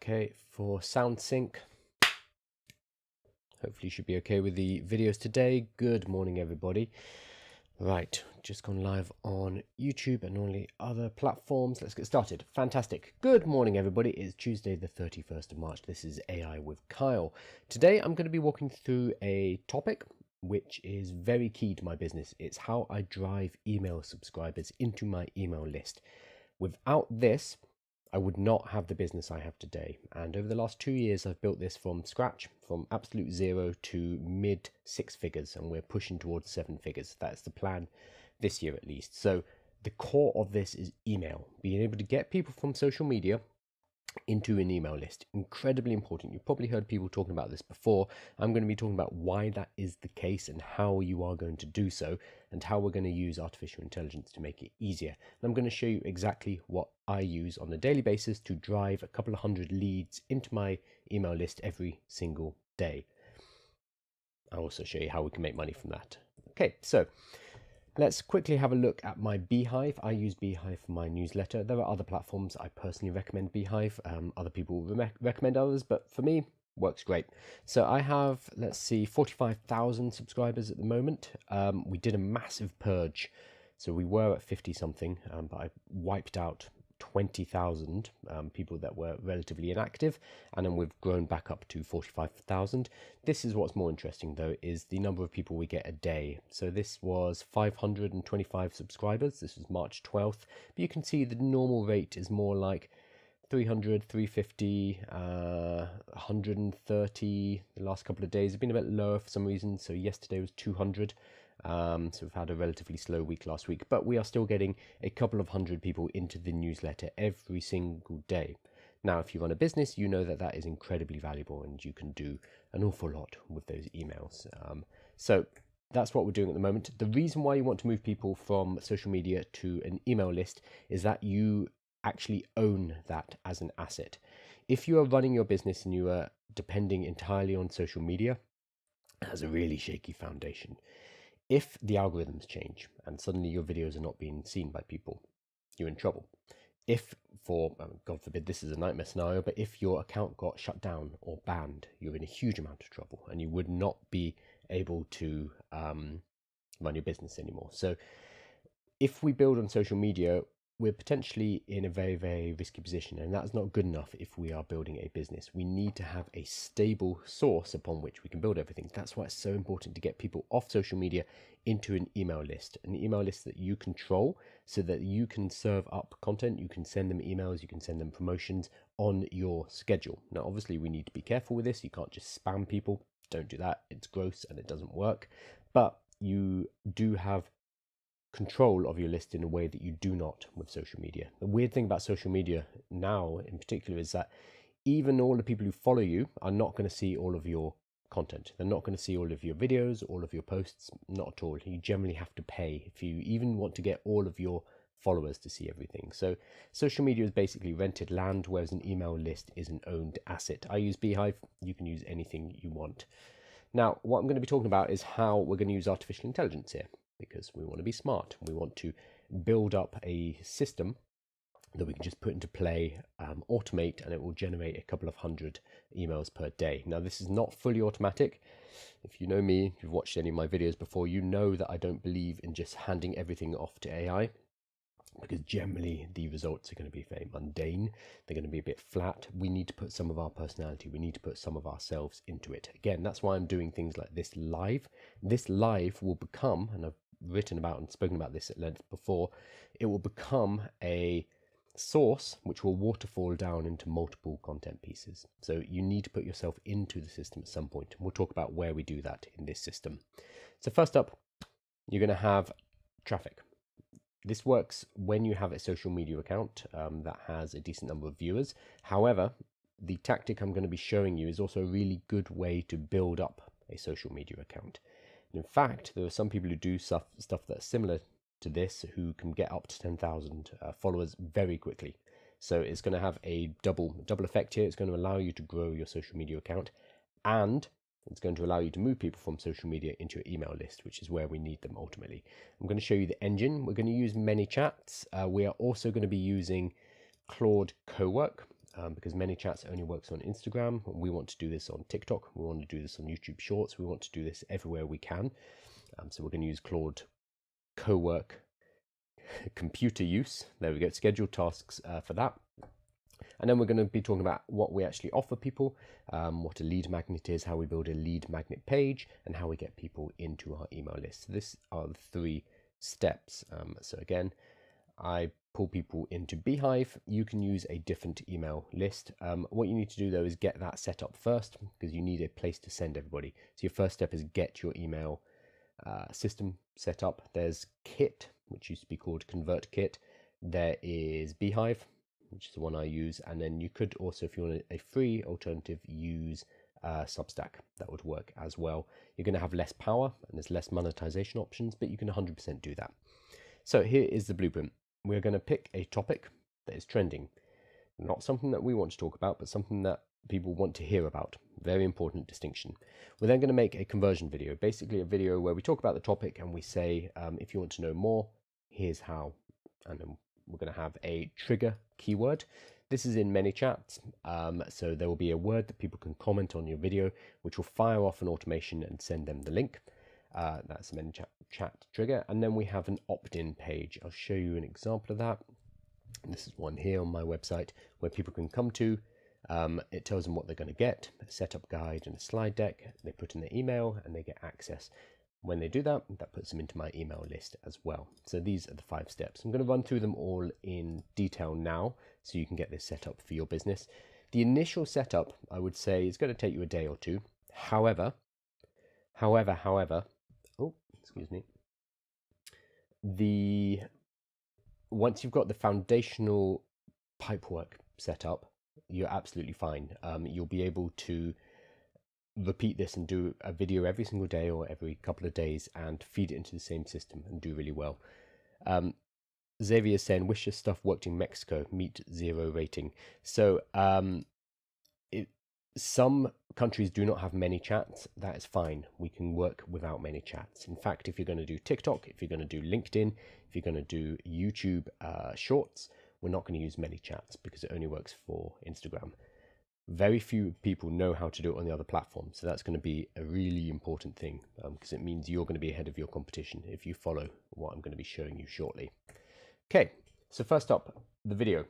okay for sound sync. Hopefully you should be okay with the videos today. Good morning, everybody. Right, just gone live on YouTube and all the other platforms. Let's get started. Fantastic. Good morning, everybody. It's Tuesday, the 31st of March. This is AI with Kyle. Today, I'm going to be walking through a topic which is very key to my business. It's how I drive email subscribers into my email list. Without this, I would not have the business I have today. And over the last 2 years, I've built this from scratch, from absolute zero to mid 6 figures, and we're pushing towards 7 figures. That's the plan this year at least. So the core of this is email, being able to get people from social media into an email list. Incredibly important. You've probably heard people talking about this before. I'm going to be talking about why that is the case and how you are going to do so, and how we're going to use artificial intelligence to make it easier. And I'm going to show you exactly what I use on a daily basis to drive a couple of hundred leads into my email list every single day. I'll also show you how we can make money from that. Okay, so let's quickly have a look at my Beehive. I use Beehive for my newsletter. There are other platforms. I personally recommend Beehive. Other people recommend others, but for me, works great. So I have, let's see, 45,000 subscribers at the moment. We did a massive purge. So we were at 50 something, but I wiped out 20,000 people that were relatively inactive, and then we've grown back up to 45,000. This is what's more interesting though, is the number of people we get a day. So this was 525 subscribers. This was March 12th, but you can see the normal rate is more like 300, 350, 130. The last couple of days have been a bit lower for some reason. So yesterday was 200. So we've had a relatively slow week last week, but we are still getting a couple of hundred people into the newsletter every single day. Now, if you run a business, you know that that is incredibly valuable and you can do an awful lot with those emails. So that's what we're doing at the moment. The reason why you want to move people from social media to an email list is that you actually own that as an asset. If you are running your business and you are depending entirely on social media, it has a really shaky foundation. If the algorithms change and suddenly your videos are not being seen by people, you're in trouble. If, God forbid, this is a nightmare scenario, but if your account got shut down or banned, you're in a huge amount of trouble and you would not be able to run your business anymore. So if we build on social media, we're potentially in a very, very risky position, and that's not good enough if we are building a business. We need to have a stable source upon which we can build everything. That's why it's so important to get people off social media into an email list that you control, so that you can serve up content, you can send them emails, you can send them promotions on your schedule. Now, obviously, we need to be careful with this. You can't just spam people. Don't do that. It's gross and it doesn't work. But you do have control of your list in a way that you do not with social media. The weird thing about social media now in particular is that even all the people who follow you are not going to see all of your content. They're not going to see all of your videos, all of your posts, not at all. You generally have to pay if you even want to get all of your followers to see everything. So social media is basically rented land, whereas an email list is an owned asset. I use Beehive. You can use anything you want. Now, what I'm going to be talking about is how we're going to use artificial intelligence here, because we want to be smart. We want to build up a system that we can just put into play, automate, and it will generate a couple of hundred emails per day. Now, this is not fully automatic. If you know me, if you've watched any of my videos before, you know that I don't believe in just handing everything off to AI, because generally the results are going to be very mundane. They're going to be a bit flat. We need to put some of our personality, we need to put some of ourselves into it. Again, that's why I'm doing things like this live. This live will become, and I've written about and spoken about this at length before, it will become a source which will waterfall down into multiple content pieces. So you need to put yourself into the system at some point. We'll talk about where we do that in this system. So first up, you're going to have traffic. This works when you have a social media account that has a decent number of viewers. However, the tactic I'm going to be showing you is also a really good way to build up a social media account. And in fact, there are some people who do stuff that's similar to this who can get up to 10,000 followers very quickly. So it's going to have a double effect here. It's going to allow you to grow your social media account, and it's going to allow you to move people from social media into your email list, which is where we need them ultimately. I'm going to show you the engine. We're going to use ManyChat. We are also going to be using Claude Cowork. because ManyChats only works on Instagram. We want to do this on TikTok. We want to do this on YouTube Shorts. We want to do this everywhere we can. So we're going to use Claude Cowork computer use. There we go, scheduled tasks for that. And then we're going to be talking about what we actually offer people, what a lead magnet is, how we build a lead magnet page, and how we get people into our email list. So these are the 3 steps. So again, I pull people into Beehive. You can use a different email list. What you need to do though is get that set up first, because you need a place to send everybody. So your first step is get your email system set up. There's Kit, which used to be called ConvertKit. There is Beehive, which is the one I use, and then you could also, if you want a free alternative, use Substack. That would work as well. You're going to have less power and there's less monetization options, but you can 100% do that. So here is the blueprint. We're going to pick a topic that is trending, not something that we want to talk about, but something that people want to hear about. Very important distinction. We're then going to make a conversion video, basically a video where we talk about the topic and we say, if you want to know more, here's how. And then we're going to have a trigger keyword. This is in ManyChat, so there will be a word that people can comment on your video, which will fire off an automation and send them the link. That's a ManyChat trigger. And then we have an opt-in page. I'll show you an example of that. And this is one here on my website where people can come to. It tells them what they're going to get, a setup guide and a slide deck. They put in their email and they get access. When they do that, that puts them into my email list as well. So these are the 5 steps. I'm going to run through them all in detail now so you can get this set up for your business. The initial setup, I would say, is going to take you a day or 2. However, oh, excuse me. Once you've got the foundational pipework set up, you're absolutely fine. You'll be able to repeat this and do a video every single day or every couple of days and feed it into the same system and do really well. Xavier is saying, wish your stuff worked in Mexico, meet 0 rating. So some countries do not have ManyChats. That is fine. We can work without ManyChats. In fact, if you're going to do TikTok, if you're going to do LinkedIn, if you're going to do YouTube Shorts, we're not going to use ManyChats because it only works for Instagram. Very few people know how to do it on the other platforms. So that's going to be a really important thing because it means you're going to be ahead of your competition if you follow what I'm going to be showing you shortly. Okay, so first up, the video,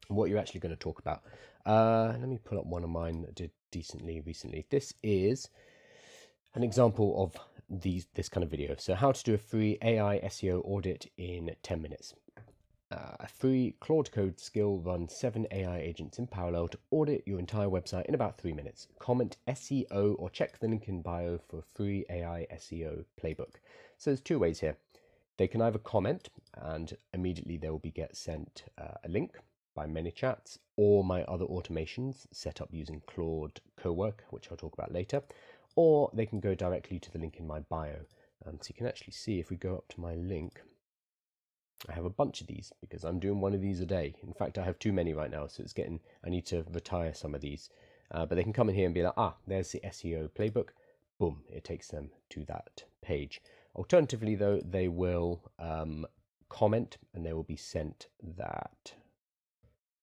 what you're actually going to talk about. Let me pull up one of mine that did decently recently. This is an example of this kind of video. So how to do a free AI SEO audit in 10 minutes. A free Claude Code skill runs 7 AI agents in parallel to audit your entire website in about 3 minutes. Comment SEO or check the link in bio for a free AI SEO playbook. So there's 2 ways here. They can either comment and immediately they will get sent a link by ManyChats or my other automations set up using Claude Cowork, which I'll talk about later, or they can go directly to the link in my bio. So you can actually see if we go up to my link, I have a bunch of these because I'm doing one of these a day. In fact, I have too many right now, so I need to retire some of these. But they can come in here and be like, there's the SEO playbook. Boom, it takes them to that page. Alternatively, though, they will comment and they will be sent that.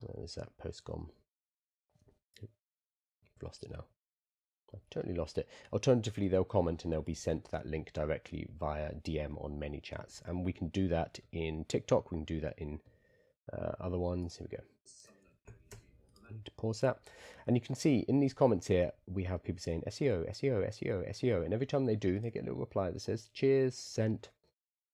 Where is that post gone? I've lost it now. I've totally lost it. Alternatively, they'll comment and they'll be sent that link directly via DM on ManyChats. And we can do that in TikTok. We can do that in other ones. Here we go. I need to pause that. And you can see in these comments here, we have people saying SEO, SEO, SEO, SEO. And every time they do, they get a little reply that says, cheers, sent,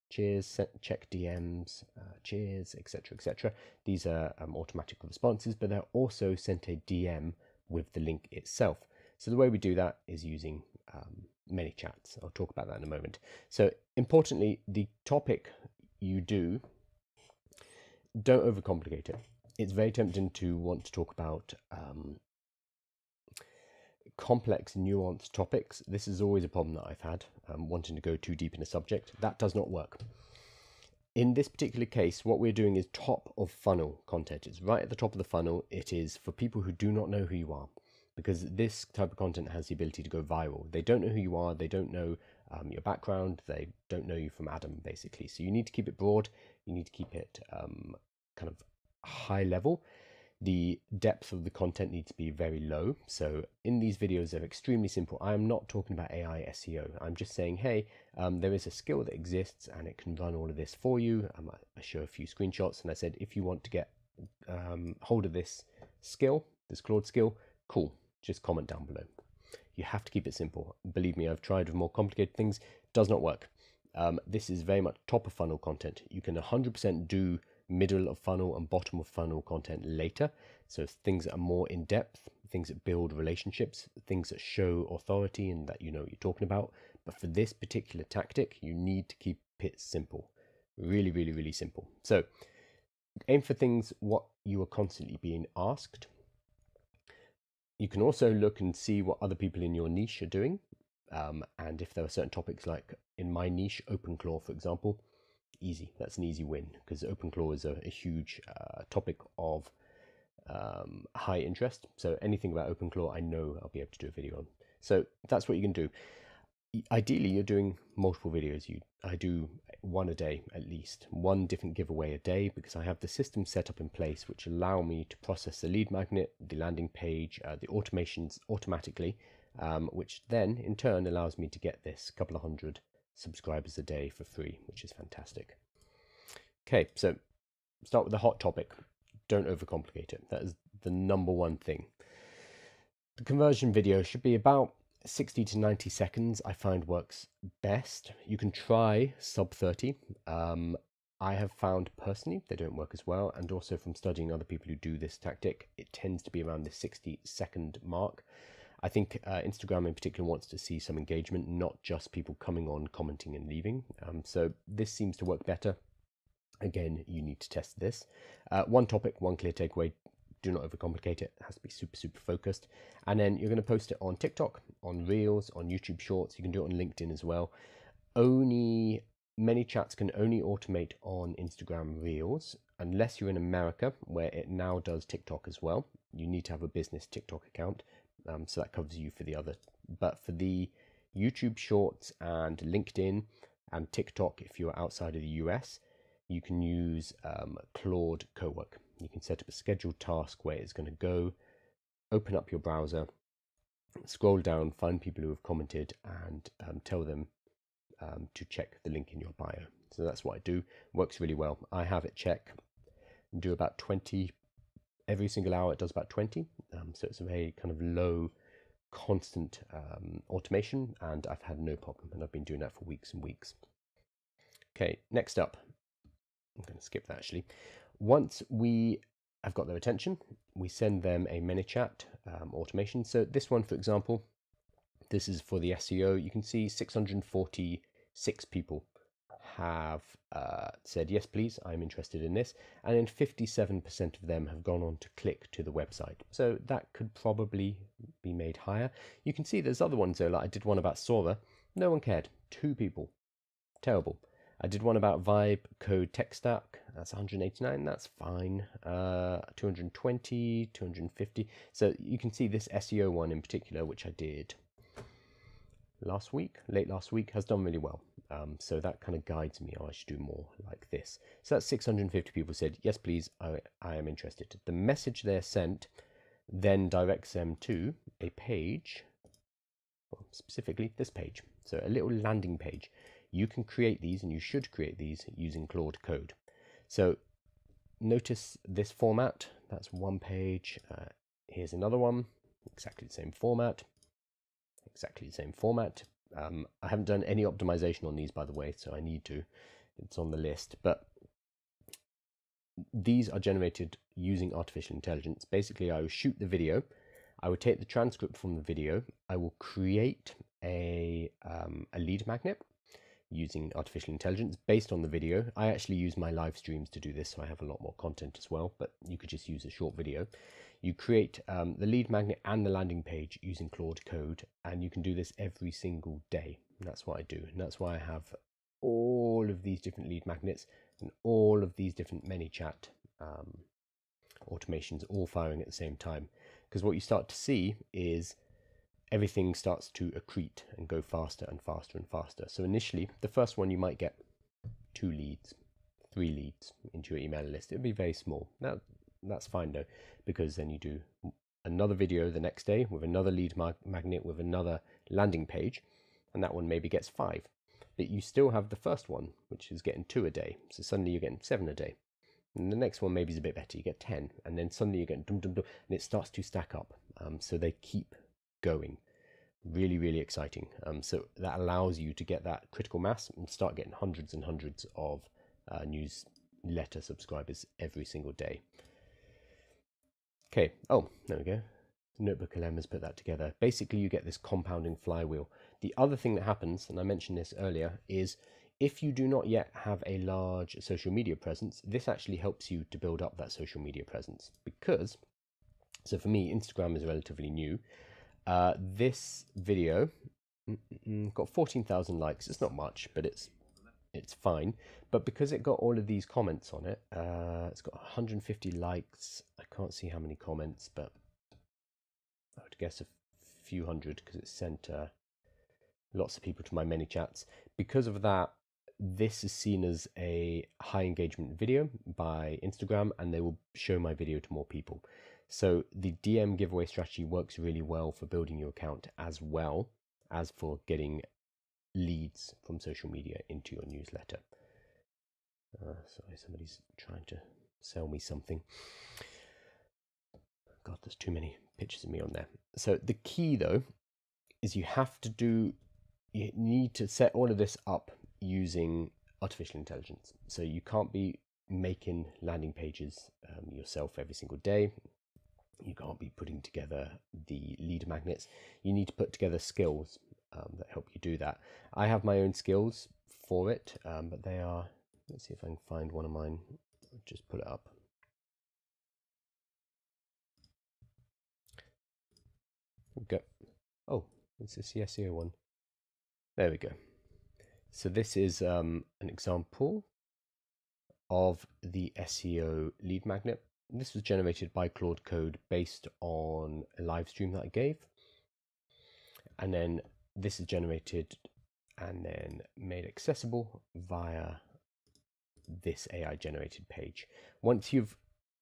cheers, sent, check DMs, cheers, etc., etc. These are automatic responses, but they're also sent a DM with the link itself. So the way we do that is using ManyChats. I'll talk about that in a moment. So importantly, the topic you do, don't overcomplicate it. It's very tempting to want to talk about complex, nuanced topics. This is always a problem that I've had, wanting to go too deep in a subject. That does not work. In this particular case, what we're doing is top of funnel content. It's right at the top of the funnel. It is for people who do not know who you are, because this type of content has the ability to go viral. They don't know who you are. They don't know your background. They don't know you from Adam, basically. So you need to keep it broad. You need to keep it kind of high level. The depth of the content needs to be very low. So in these videos, they're extremely simple. I am not talking about AI SEO. I'm just saying, hey, there is a skill that exists and it can run all of this for you. I show a few screenshots and I said, if you want to get hold of this skill, this Claude skill, cool, just comment down below. You have to keep it simple. Believe me, I've tried with more complicated things, does not work. This is very much top of funnel content. You can 100% do middle of funnel and bottom of funnel content later. So things that are more in depth, things that build relationships, things that show authority and that you know what you're talking about. But for this particular tactic, you need to keep it simple. Really, really, really simple. So aim for things what you are constantly being asked. You can also look and see what other people in your niche are doing. And if there are certain topics like in my niche, OpenClaw, for example, easy. That's an easy win because OpenClaw is a huge topic of high interest. So anything about OpenClaw, I know I'll be able to do a video on. So that's what you can do. Ideally, you're doing multiple videos. I do one a day at least, one different giveaway a day, because I have the system set up in place which allow me to process the lead magnet, the landing page, the automations automatically, which then in turn allows me to get this couple of hundred subscribers a day for free, which is fantastic. Okay, so start with the hot topic. Don't overcomplicate it. That is the number one thing. The conversion video should be about 60 to 90 seconds. I find works best. You can try sub 30. I have found personally they don't work as well, and also from studying other people who do this tactic, it tends to be around the 60-second mark. I think Instagram in particular wants to see some engagement, not just people coming on, commenting and leaving. So this seems to work better. Again, you need to test this. One topic, one clear takeaway. Do not overcomplicate it. It has to be super, super focused. And then you're going to post it on TikTok, on Reels, on YouTube Shorts. You can do it on LinkedIn as well. ManyChats can only automate on Instagram Reels, unless you're in America, where it now does TikTok as well. You need to have a business TikTok account. So that covers you for the other. But for the YouTube Shorts and LinkedIn and TikTok, if you're outside of the US, you can use Claude Cowork. You can set up a scheduled task where it's going to go, open up your browser, scroll down, find people who have commented, and tell them to check the link in your bio. So that's what I do. Works really well. I have it check and do about 20 every single hour. It does about 20. So it's a very kind of low, constant automation, and I've had no problem. And I've been doing that for weeks and weeks. Okay, next up. I'm going to skip that actually. Once we have got their attention, we send them a ManyChat automation. So this one, for example, this is for the SEO. You can see 646 people have said, yes, please, I'm interested in this. And then 57% of them have gone on to click to the website. So that could probably be made higher. You can see there's other ones though, like I did one about Sora. No one cared. 2 people. Terrible. I did one about Vibe Code Tech Stack. That's 189. That's fine. 220, 250. So you can see this SEO one in particular, which I did late last week, has done really well. So that kind of guides me. Oh, I should do more like this. So that's 650 people said, yes, please, I am interested. The message they're sent then directs them to a page, well, specifically this page. So a little landing page. You can create these, and you should create these using Claude Code. So notice this format. That's one page. Here's another one. Exactly the same format. Exactly the same format. I haven't done any optimization on these, by the way, so I need to. It's on the list. But these are generated using artificial intelligence. Basically, I will shoot the video. I would take the transcript from the video. I will create a lead magnet using artificial intelligence based on the video. I actually use my live streams to do this, so I have a lot more content as well, but you could just use a short video. You create the lead magnet and the landing page using Claude Code, and you can do this every single day. And that's what I do, and that's why I have all of these different lead magnets and all of these different ManyChat automations all firing at the same time. Because what you start to see is everything starts to accrete and go faster and faster and faster. So initially, the first one, you might get 2 leads, 3 leads into your email list. It'll be very small. Now, That's fine though, because then you do another video the next day with another lead magnet with another landing page, and that one maybe gets 5. But you still have the first one, which is getting 2 a day. So suddenly you're getting 7 a day. And the next one maybe is a bit better. You get 10, and then suddenly you get dum dum dum, and it starts to stack up. So they keep going. Really, really exciting. So that allows you to get that critical mass and start getting hundreds and hundreds of newsletter subscribers every single day. Okay. Oh, there we go. Notebook LM has put that together. Basically, you get this compounding flywheel. The other thing that happens, and I mentioned this earlier, is if you do not yet have a large social media presence, this actually helps you to build up that social media presence. Because, so for me, Instagram is relatively new. This video got 14,000 likes. It's not much, but it's fine. But because it got all of these comments on it, it's got 150 likes. I can't see how many comments, but I would guess a few hundred because it sent lots of people to my ManyChats. Because of that, this is seen as a high engagement video by Instagram, and they will show my video to more people. So the DM giveaway strategy works really well for building your account as well as for getting leads from social media into your newsletter. Sorry, somebody's trying to sell me something. God, there's too many pictures of me on there. So the key though is you need to set all of this up using artificial intelligence. So you can't be making landing pages yourself every single day. You can't be putting together the lead magnets. You need to put together skills that help you do that. I have my own skills for it, but they are, let's see if I can find one of mine. I'll just pull it up. Go. Oh, it's this SEO one. There we go. So this is an example of the SEO lead magnet. This was generated by Claude Code based on a live stream that I gave. And then this is generated and then made accessible via this AI generated page. Once you've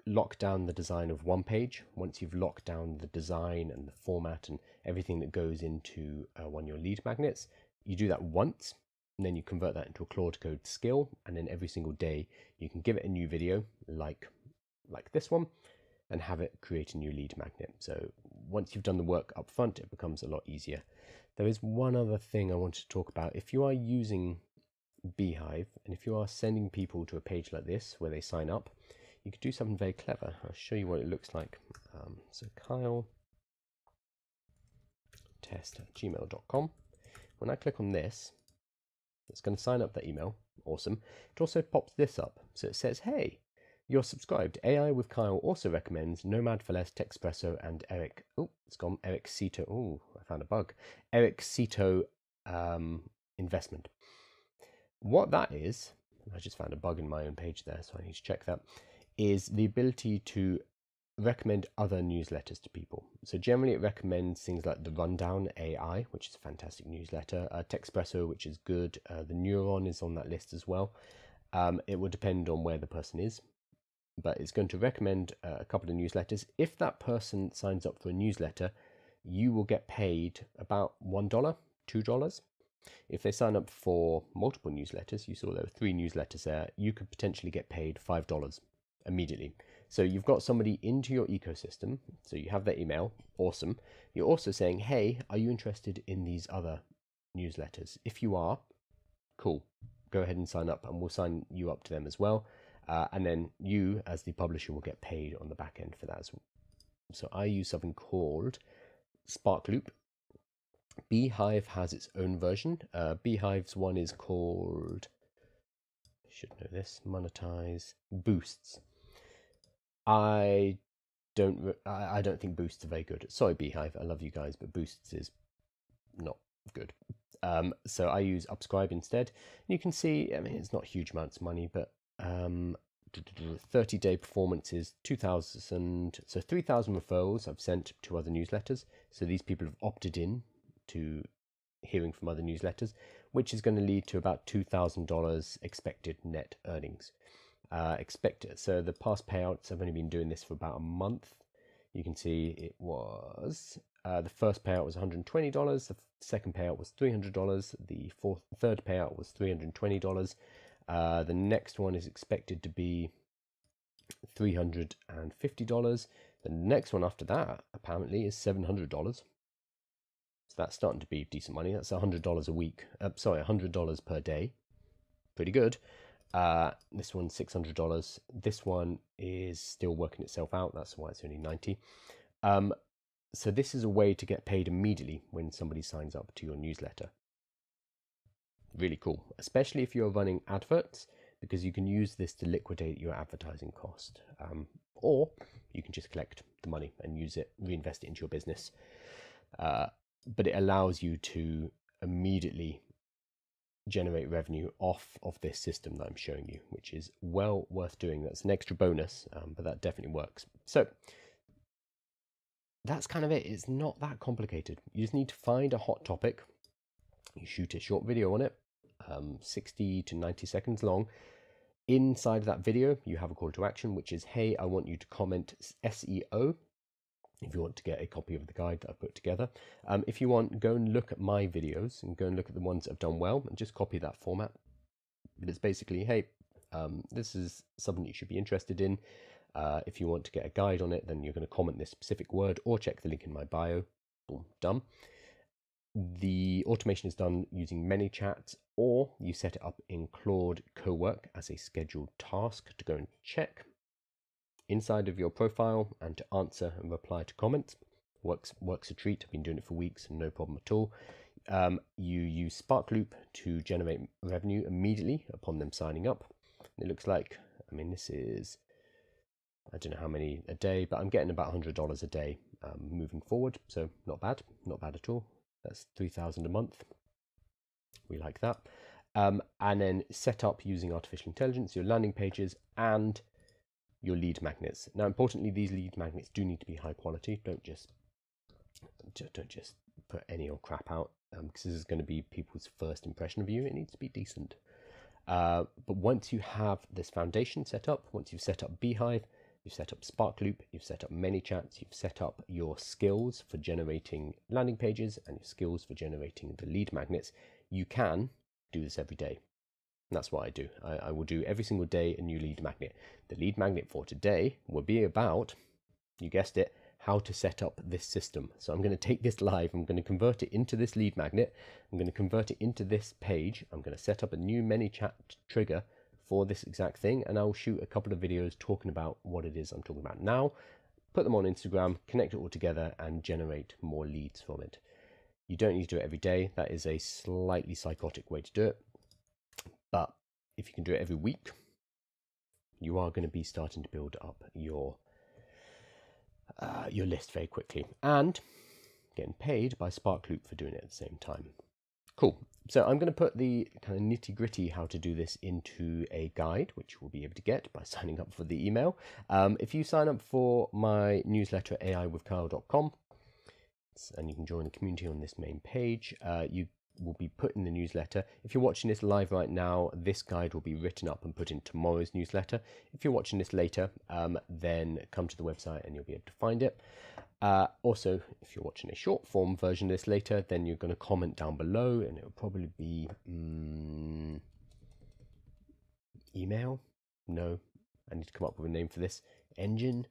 locked down the design of one page, once you've locked down the design and the format and everything that goes into one of your lead magnets, you do that once, and then you convert that into a Claude Code skill, and then every single day you can give it a new video like this one and have it create a new lead magnet. So once you've done the work up front, it becomes a lot easier. There is one other thing I want to talk about. If you are using Beehive and if you are sending people to a page like this where they sign up, you could do something very clever. I'll show you what it looks like. So Kyle test@gmail.com. When I click on this, it's going to sign up that email. Awesome. It also pops this up. So it says, hey, you're subscribed. AI with Kyle also recommends Nomad for Less, Texpresso, and Eric. Oh, it's gone. Eric Cito. Oh, I found a bug. Eric Cito investment. What that is, I just found a bug in my own page there, so I need to check that, is the ability to recommend other newsletters to people. So generally it recommends things like the Rundown AI, which is a fantastic newsletter, Texpresso, which is good. The Neuron is on that list as well. It will depend on where the person is, but it's going to recommend a couple of newsletters. If that person signs up for a newsletter, you will get paid about $1, $2. If they sign up for multiple newsletters, you saw there were 3 newsletters there, you could potentially get paid $5 immediately. So you've got somebody into your ecosystem, so you have their email, awesome. You're also saying, hey, are you interested in these other newsletters? If you are, cool, go ahead and sign up and we'll sign you up to them as well. And then you, as the publisher, will get paid on the back end for that as well. So I use something called Sparkloop. Beehive has its own version. Beehive's one is called, I should know this, Monetize Boosts. I don't think Boosts are very good. Sorry, Beehive, I love you guys, but Boosts is not good. So I use Upscribe instead. You can see, I mean, it's not huge amounts of money, but 30-day performance is 2,000. So 3,000 referrals I've sent to other newsletters. So these people have opted in to hearing from other newsletters, which is going to lead to about $2,000 expected net earnings. expect it. So the past payouts, I've only been doing this for about a month. You can see it was the first payout was $120, the second payout was $300, the third payout was $320. The next one is expected to be $350. The next one after that apparently is $700. So that's starting to be decent money. That's $100 a week. Sorry, $100 per day. Pretty good. This one's $600. This one is still working itself out. That's why it's only 90. So this is a way to get paid immediately when somebody signs up to your newsletter. Really cool, especially if you're running adverts, because you can use this to liquidate your advertising cost. Or you can just collect the money and use it, reinvest it into your business. But it allows you to immediately generate revenue off of this system that I'm showing you, which is well worth doing. That's an extra bonus, but that definitely works. So that's kind of it. It's not that complicated. You just need to find a hot topic. You shoot a short video on it, 60 to 90 seconds long. Inside of that video, you have a call to action, which is, hey, I want you to comment SEO. If you want to get a copy of the guide that I put together. If you want, go and look at my videos and go and look at the ones that have done well and just copy that format. But it's basically, hey, this is something you should be interested in. If you want to get a guide on it, then you're going to comment this specific word or check the link in my bio. Boom, done. The automation is done using ManyChat, or you set it up in Claude Cowork as a scheduled task to go and check inside of your profile and to answer and reply to comments. Works a treat. I've been doing it for weeks and no problem at all. You use Sparkloop to generate revenue immediately upon them signing up. It looks like, I mean, this is, I don't know how many a day, but I'm getting about $100 a day moving forward. So not bad at all. That's $3,000 a month. We like that. And then set up using artificial intelligence, your landing pages and your lead magnets. Now, importantly, these lead magnets do need to be high quality. Don't just put any old crap out, because this is going to be people's first impression of you. It needs to be decent. But once you have this foundation set up, once you've set up Beehive, you've set up Sparkloop, you've set up ManyChat, you've set up your skills for generating landing pages and your skills for generating the lead magnets, you can do this every day. And that's what I do. I will do every single day a new lead magnet. The lead magnet for today will be about, you guessed it, how to set up this system. So I'm going to take this live. I'm going to convert it into this lead magnet. I'm going to convert it into this page. I'm going to set up a new ManyChat trigger for this exact thing. And I'll shoot a couple of videos talking about what it is I'm talking about now. Put them on Instagram, connect it all together and generate more leads from it. You don't need to do it every day. That is a slightly psychotic way to do it. But if you can do it every week, you are going to be starting to build up your list very quickly and getting paid by Sparkloop for doing it at the same time. Cool. So I'm going to put the kind of nitty gritty how to do this into a guide, which you'll be able to get by signing up for the email. If you sign up for my newsletter, aiwithkyle.com, and you can join the community on this main page, you will be put in the newsletter. If you're watching this live right now, this guide will be written up and put in tomorrow's newsletter. If you're watching this later, then come to the website and you'll be able to find it. Also, if you're watching a short form version of this later, then you're going to comment down below and it will probably be email. No, I need to come up with a name for this. Engine.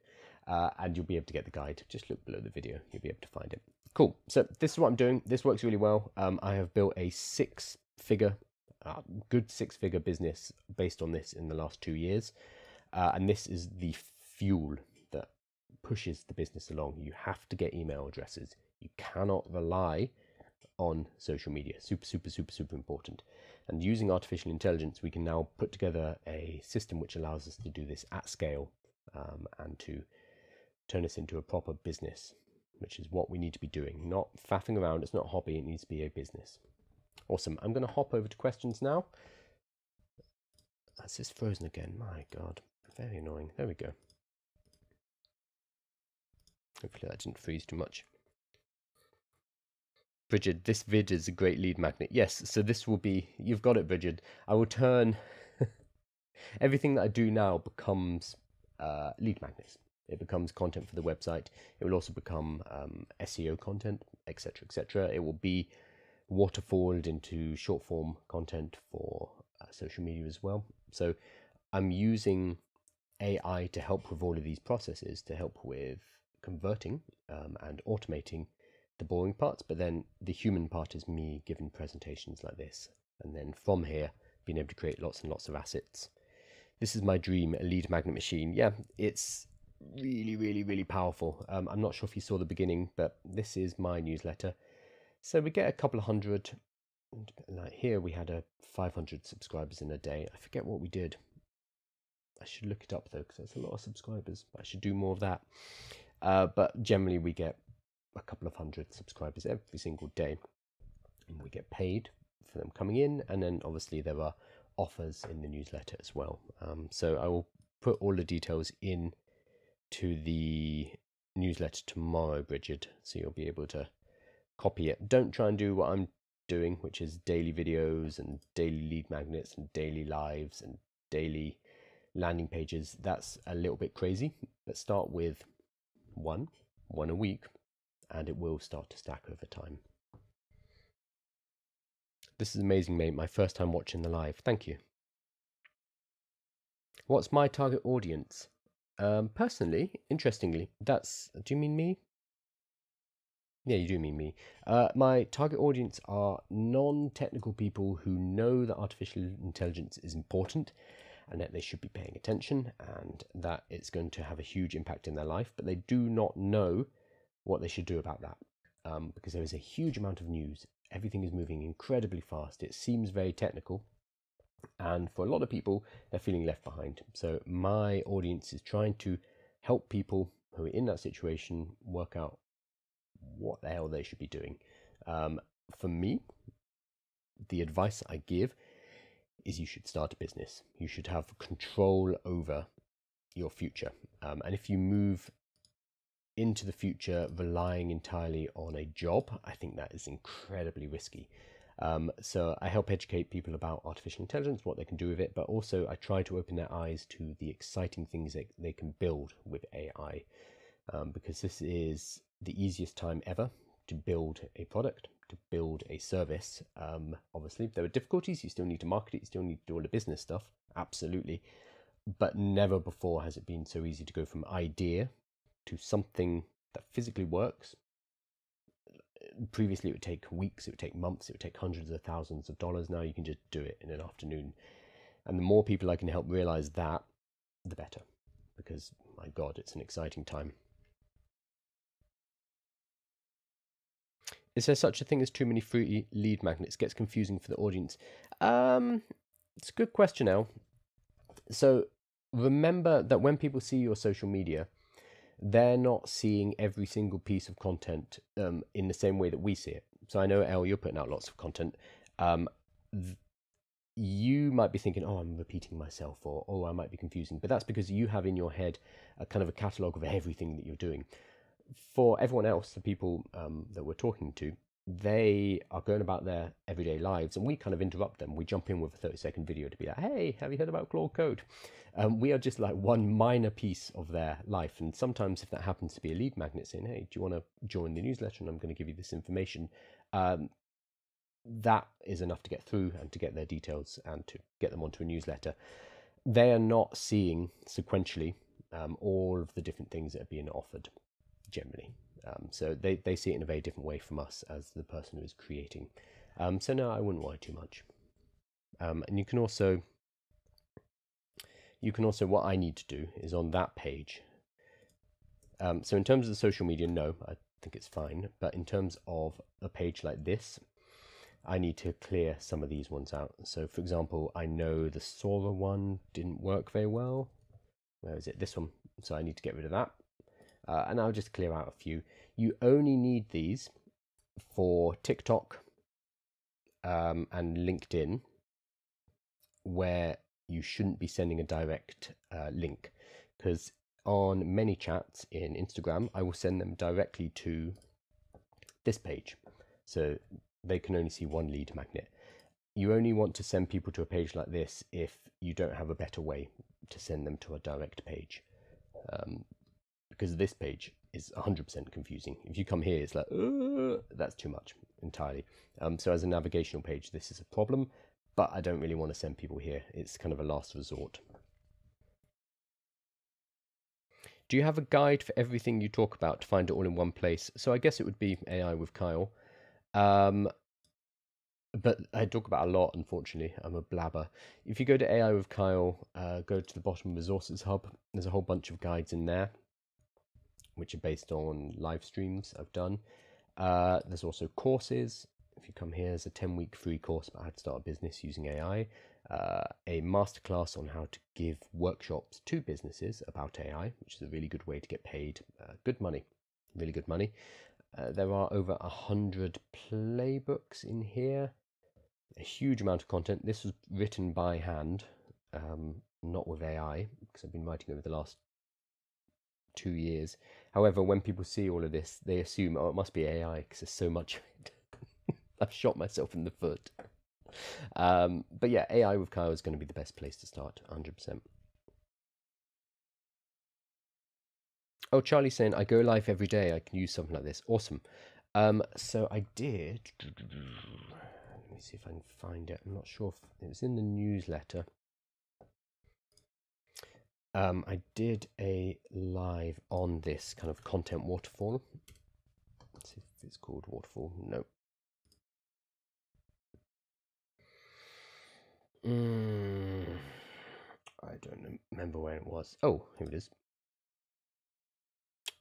And you'll be able to get the guide. Just look below the video. You'll be able to find it. Cool. So this is what I'm doing. This works really well. I have built a good six-figure business based on this in the last 2 years. And this is the fuel that pushes the business along. You have to get email addresses. You cannot rely on social media. Super, super, super, super important. And using artificial intelligence, we can now put together a system which allows us to do this at scale and to turn this into a proper business, which is what we need to be doing. Not faffing around. It's not a hobby. It needs to be a business. Awesome. I'm going to hop over to questions now. That's just frozen again. My God. Very annoying. There we go. Hopefully that didn't freeze too much. Bridget, this vid is a great lead magnet. Yes, so this will be, you've got it, Bridget. I will turn Everything that I do now becomes lead magnets. It becomes content for the website. It will also become SEO content, etc., etc. It will be waterfalled into short form content for social media as well. So I'm using AI to help with all of these processes, to help with converting and automating the boring parts. But then the human part is me giving presentations like this. And then from here, being able to create lots and lots of assets. This is my dream, a lead magnet machine. Yeah, it's really, really, really powerful. I'm not sure if you saw the beginning, but this is my newsletter. So we get a couple of hundred. Like here we had a 500 subscribers in a day. I forget what we did. I should look it up though, because that's a lot of subscribers. I should do more of that. But generally we get a couple of hundred subscribers every single day, and we get paid for them coming in. And then obviously there are offers in the newsletter as well. So I will put all the details in to the newsletter tomorrow, Bridget, so you'll be able to copy it. Don't try and do what I'm doing, which is daily videos and daily lead magnets and daily lives and daily landing pages. That's a little bit crazy. Let's start with one a week, and it will start to stack over time. This is amazing, mate. My first time watching the live. Thank you. What's my target audience? Personally, interestingly, do you mean me? Yeah, you do mean me. My target audience are non-technical people who know that artificial intelligence is important and that they should be paying attention and that it's going to have a huge impact in their life, but they do not know what they should do about that, because there is a huge amount of news. Everything is moving incredibly fast. It seems very technical, and for a lot of people, they're feeling left behind. So my audience is trying to help people who are in that situation work out what the hell they should be doing. For me, the advice I give is you should start a business. You should have control over your future. And if you move into the future relying entirely on a job, I think that is incredibly risky. So I help educate people about artificial intelligence, what they can do with it, but also I try to open their eyes to the exciting things that they can build with AI, because this is the easiest time ever to build a product, to build a service. Obviously, if there are difficulties, you still need to market it, you still need to do all the business stuff, absolutely. But never before has it been so easy to go from idea to something that physically works. Previously, it would take weeks, it would take months, it would take hundreds of thousands of dollars. Now you can just do it in an afternoon. And the more people I can help realize that, the better. Because, my God, it's an exciting time. Is there such a thing as too many free lead magnets? Gets confusing for the audience. It's a good question, Al. So remember that when people see your social media, they're not seeing every single piece of content in the same way that we see it. So I know, Elle, you're putting out lots of content. You might be thinking, oh, I'm repeating myself, or oh, I might be confusing. But that's because you have in your head a kind of a catalogue of everything that you're doing. For everyone else, the people that we're talking to, they are going about their everyday lives, and we kind of interrupt them. We jump in with a 30-second video to be like, hey, have you heard about Claude Code? We are just like one minor piece of their life. And sometimes if that happens to be a lead magnet saying, hey, do you want to join the newsletter and I'm going to give you this information, that is enough to get through and to get their details and to get them onto a newsletter. They are not seeing sequentially all of the different things that are being offered generally. So they see it in a very different way from us as the person who is creating. So no, I wouldn't worry too much. And you can also, what I need to do is on that page. So in terms of the social media, no, I think it's fine. But in terms of a page like this, I need to clear some of these ones out. So for example, I know the Sora one didn't work very well. Where is it? This one. So I need to get rid of that. And I'll just clear out a few. You only need these for TikTok and LinkedIn, where you shouldn't be sending a direct link, because on ManyChat in Instagram, I will send them directly to this page. So they can only see one lead magnet. you only want to send people to a page like this if you don't have a better way to send them to a direct page. Because this page is 100% confusing. If you come here, it's like, that's too much entirely. So as a navigational page, this is a problem, but I don't really want to send people here. It's kind of a last resort. Do you have a guide for everything you talk about to find it all in one place? So I guess it would be AI with Kyle. But I talk about a lot, unfortunately. I'm a blabber. If you go to AI with Kyle, go to the bottom Resources Hub. There's a whole bunch of guides in there, which are based on live streams I've done. There's also courses. If you come here, there's a 10-week free course about how to start a business using AI. A masterclass on how to give workshops to businesses about AI, which is a really good way to get paid good money, really good money. There are over 100 playbooks in here. A huge amount of content. This was written by hand, not with AI, because I've been writing over the last 2 years. However, when people see all of this, they assume, oh, it must be AI because there's so much of it. I've shot myself in the foot. But yeah, AI with Kyle is going to be the best place to start, 100%. Oh, Charlie's saying, I go live every day. I can use something like this. Awesome. So I did. Let me see if I can find it. I'm not sure if it was in the newsletter. I did a live on this kind of content waterfall. Let's see if it's called waterfall. No. I don't remember where it was. Oh, here it is.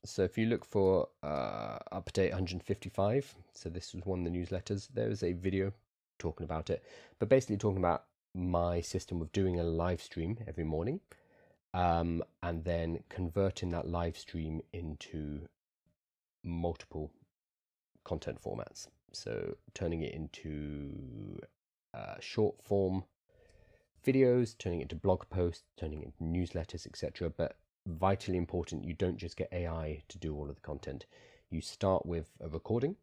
So if you look for update 155, so this was one of the newsletters, there is a video talking about it, but basically talking about my system of doing a live stream every morning, and then converting that live stream into multiple content formats. So turning it into short form videos, turning it into blog posts, turning it into newsletters, etc. But vitally important, you don't just get AI to do all of the content. You start with a recording.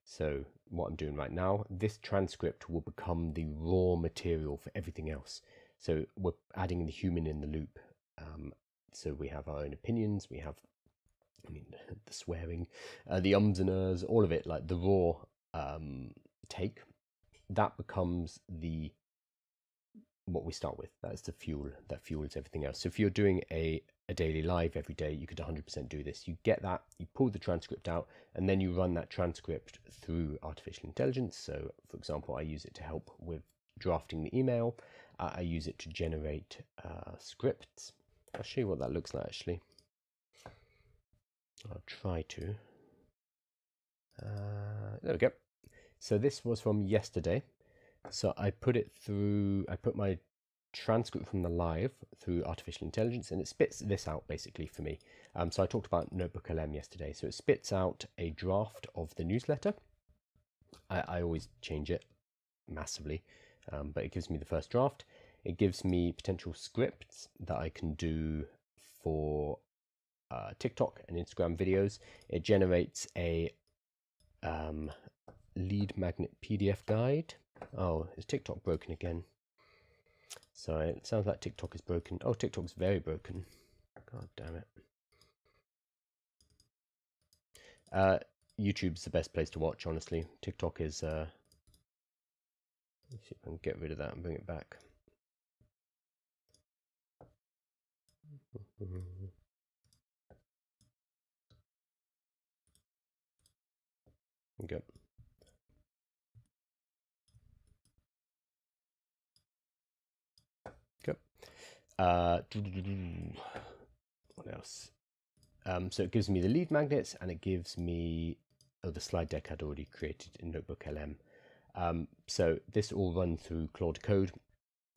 So what I'm doing right now, this transcript will become the raw material for everything else. So we're adding the human in the loop. So we have our own opinions, we have, the swearing, the ums and ers, all of it, like the raw take. That becomes what we start with. That's the fuel that fuels everything else. So if you're doing a daily live every day, you could 100% do this. You get that, you pull the transcript out, and then you run that transcript through artificial intelligence. So for example, I use it to help with drafting the email. I use it to generate scripts. I'll show you what that looks like actually. I'll try to. There we go. So this was from yesterday. So I put it through, I put my transcript from the live through artificial intelligence, and it spits this out basically for me. So I talked about Notebook LM yesterday. So it spits out a draft of the newsletter. I always change it massively, but it gives me the first draft. It gives me potential scripts that I can do for TikTok and Instagram videos. It generates a lead magnet PDF guide. Oh, is TikTok broken again? Sorry, it sounds like TikTok is broken. Oh, TikTok's very broken. God damn it. YouTube's the best place to watch, honestly. TikTok is... let's see if I can get rid of that and bring it back. Okay. What else? So it gives me the lead magnets, and it gives me the slide deck I'd already created in Notebook LM. So this all runs through Claude Code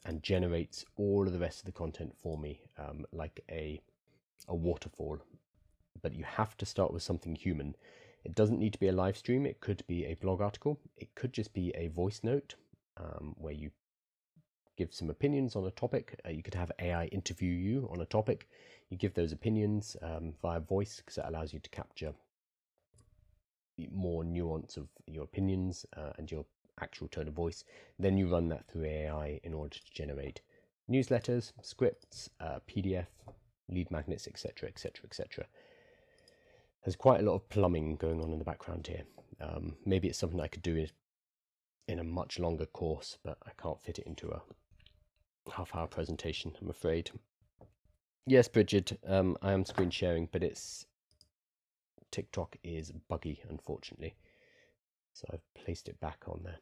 and generates all of the rest of the content for me, like a waterfall. But you have to start with something human. It doesn't need to be a live stream. It could be a blog article. It could just be a voice note where you give some opinions on a topic. You could have AI interview you on a topic. You give those opinions via voice because it allows you to capture more nuance of your opinions and your actual tone of voice. Then you run that through AI in order to generate newsletters, scripts, PDF, lead magnets, etc., etc., etc. There's quite a lot of plumbing going on in the background here. Maybe it's something I could do in a much longer course, but I can't fit it into a half-hour presentation, I'm afraid. Yes, Bridget, I am screen sharing, but TikTok is buggy, unfortunately. So I've placed it back on there.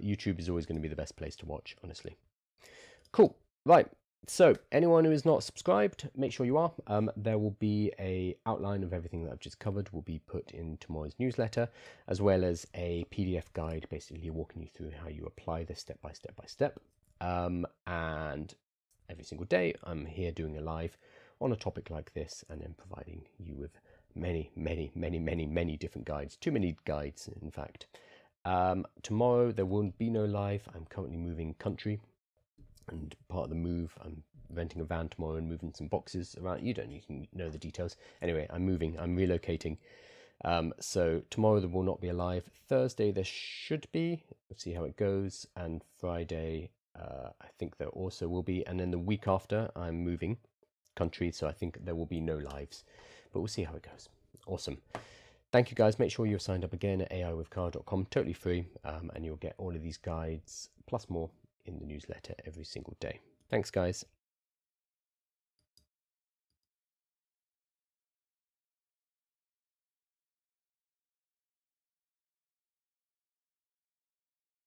YouTube is always going to be the best place to watch, honestly. Cool. Right. So anyone who is not subscribed, make sure you are. There will be a outline of everything that I've just covered will be put in tomorrow's newsletter, as well as a PDF guide, basically walking you through how you apply this step by step by step. And every single day I'm here doing a live on a topic like this, and then providing you with many different guides. Too many guides, in fact. Tomorrow there will be no live. I'm currently moving country, and part of the move, I'm renting a van tomorrow and moving some boxes around. You can know the details. Anyway, I'm moving, I'm relocating. So tomorrow there will not be a live. Thursday there should be. Let's see how it goes. And Friday, I think there also will be. And then the week after, I'm moving country, so I think there will be no lives. But we'll see how it goes. Awesome. Thank you, guys. Make sure you're signed up again at aiwithcar.com, totally free, and you'll get all of these guides plus more in the newsletter every single day. Thanks, guys.